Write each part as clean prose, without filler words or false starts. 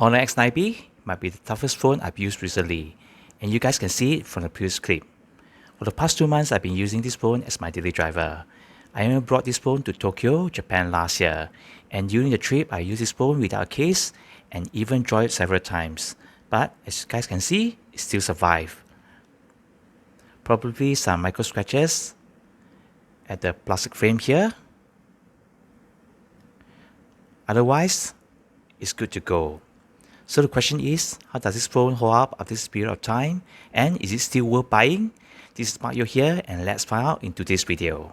Honor X9b might be the toughest phone I've used recently, and you guys can see it from the previous clip. For the past 2 months, I've been using this phone as my daily driver. I even brought this phone to Tokyo, Japan last year, and during the trip, I used this phone without a case and even dropped it several times. But as you guys can see, it still survived. Probably some micro scratches at the plastic frame here. Otherwise, it's good to go. So the question is, how does this phone hold up after this period of time, and is it still worth buying? This is Mario here, and let's find out in today's video.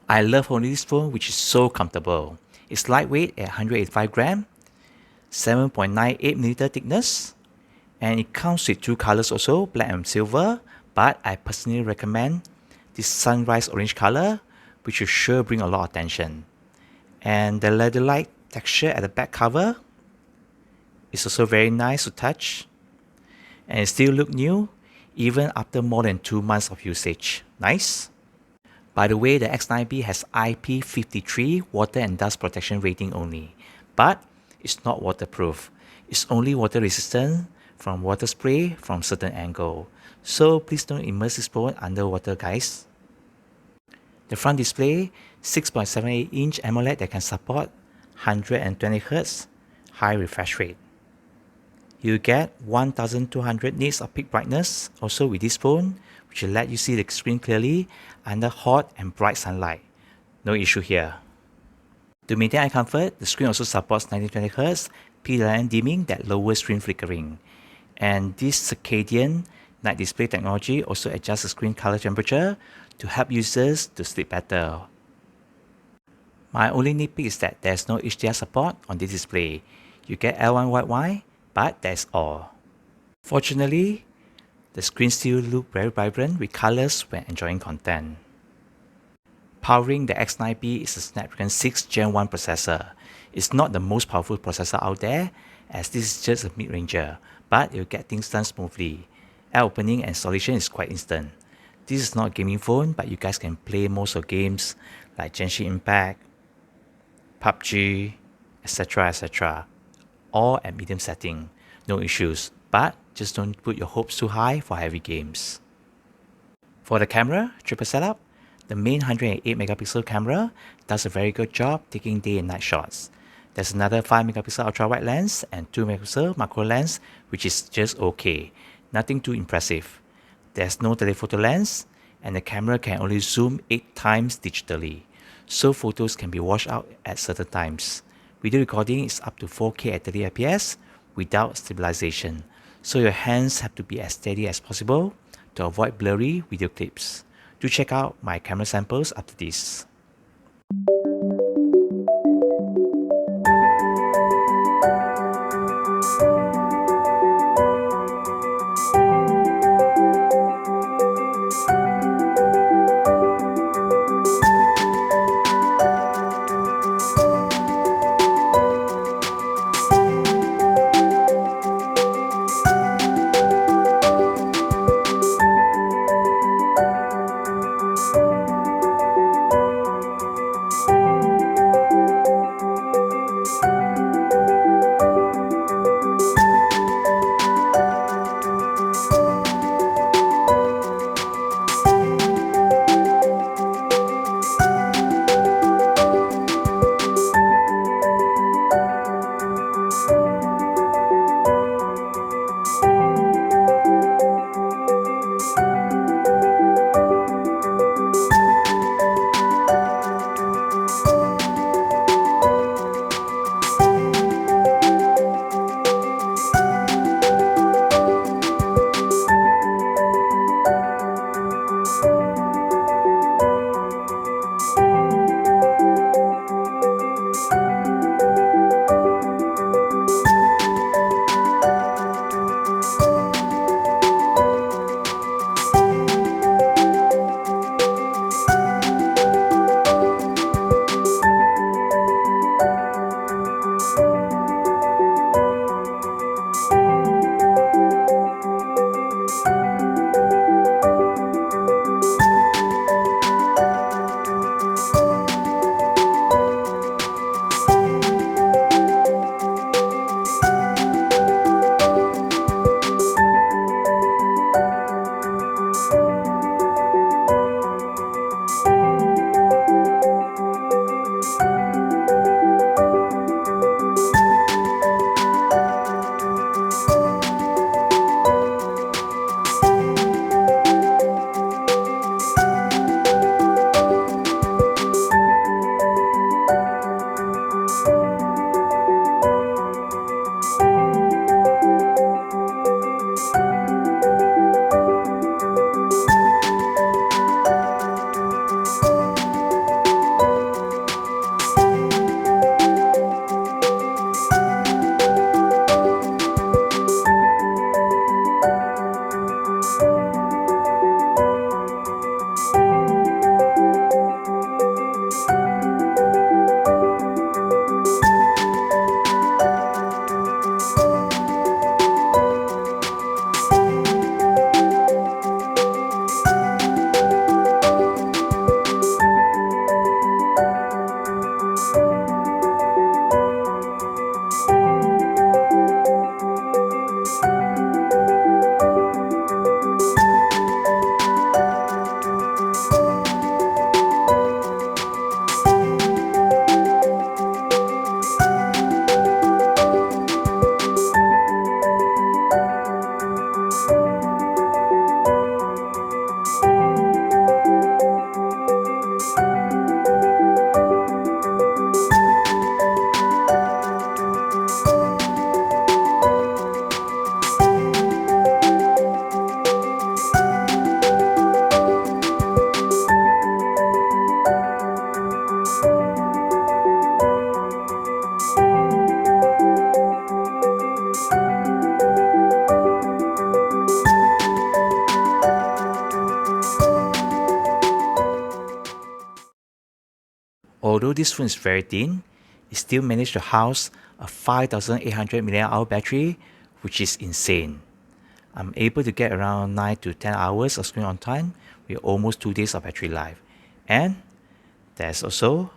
I love holding this phone, which is so comfortable. It's lightweight at 185 grams, 7.98mm thickness, and it comes with 2 colors also, black and silver, but I personally recommend this sunrise orange color, which will sure bring a lot of attention. And the leather-like texture at the back cover is also very nice to touch, and it still looks new even after more than 2 months of usage. Nice. By the way, the X9b has IP53 water and dust protection rating only, but it's not waterproof. It's only water resistant from water spray from certain angle. So please don't immerse this phone underwater, guys. The front display, 6.78-inch AMOLED that can support 120Hz high refresh rate. You get 1200 nits of peak brightness also with this phone, which will let you see the screen clearly under hot and bright sunlight. No issue here. To maintain eye comfort, the screen also supports 1920Hz PWM dimming that lowers screen flickering. And this circadian night display technology also adjusts the screen color temperature to help users to sleep better. My only nitpick is that there's no HDR support on this display. You get L1 white wide, but that's all. Fortunately, the screen still looks very vibrant with colors when enjoying content. Powering the X9b is a Snapdragon 6 Gen 1 processor. It's not the most powerful processor out there, as this is just a mid-ranger, but it will get things done smoothly. App opening and installation is quite instant. This is not a gaming phone, but you guys can play most of games like Genshin Impact, PUBG, etc. all at medium setting. No issues, but just don't put your hopes too high for heavy games. For the camera, triple setup, the main 108 megapixel camera does a very good job taking day and night shots. There's another 5 megapixel ultra wide lens and 2 megapixel macro lens, which is just okay. Nothing too impressive. There's no telephoto lens, and the camera can only zoom 8 times digitally, so photos can be washed out at certain times. Video recording is up to 4K at 30fps without stabilization, so your hands have to be as steady as possible to avoid blurry video clips. Do check out my camera samples after this. Although this phone is very thin, it still managed to house a 5800 mAh battery, which is insane. I'm able to get around 9 to 10 hours of screen on time with almost 2 days of battery life. And there's also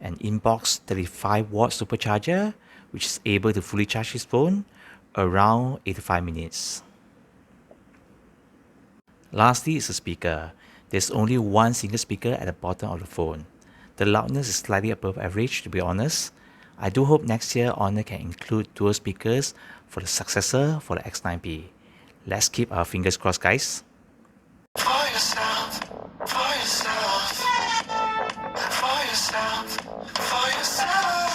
an inbox 35-watt supercharger, which is able to fully charge this phone around 85 minutes. Lastly is the speaker. There's only one single speaker at the bottom of the phone. The loudness is slightly above average, to be honest. I do hope next year Honor can include dual speakers for the successor for the X9b. Let's keep our fingers crossed, guys. For yourself, for yourself, for yourself, for yourself.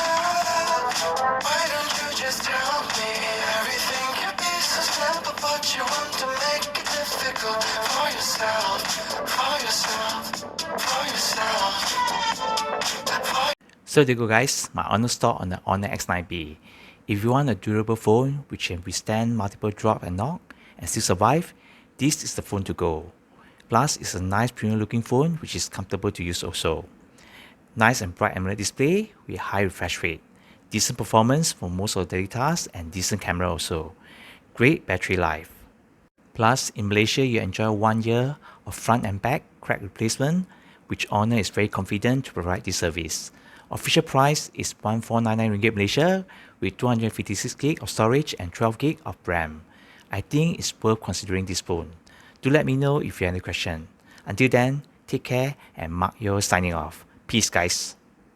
Why don't you just tell me everything can be so simple, but you want to make it difficult? For yourself, for yourself, for yourself. So there you go, guys, my honest thought on the Honor X9b. If you want a durable phone which can withstand multiple drop and knock and still survive, this is the phone to go. Plus, it's a nice premium looking phone which is comfortable to use also. Nice and bright AMOLED display with high refresh rate. Decent performance for most of the daily tasks and decent camera also. Great battery life. Plus, in Malaysia, you enjoy 1 year of front and back crack replacement, which Honor is very confident to provide this service. Official price is 1499 ringgit Malaysia with 256GB of storage and 12GB of RAM. I think it's worth considering this phone. Do let me know if you have any question. Until then, take care and Mark Yo signing off. Peace, guys.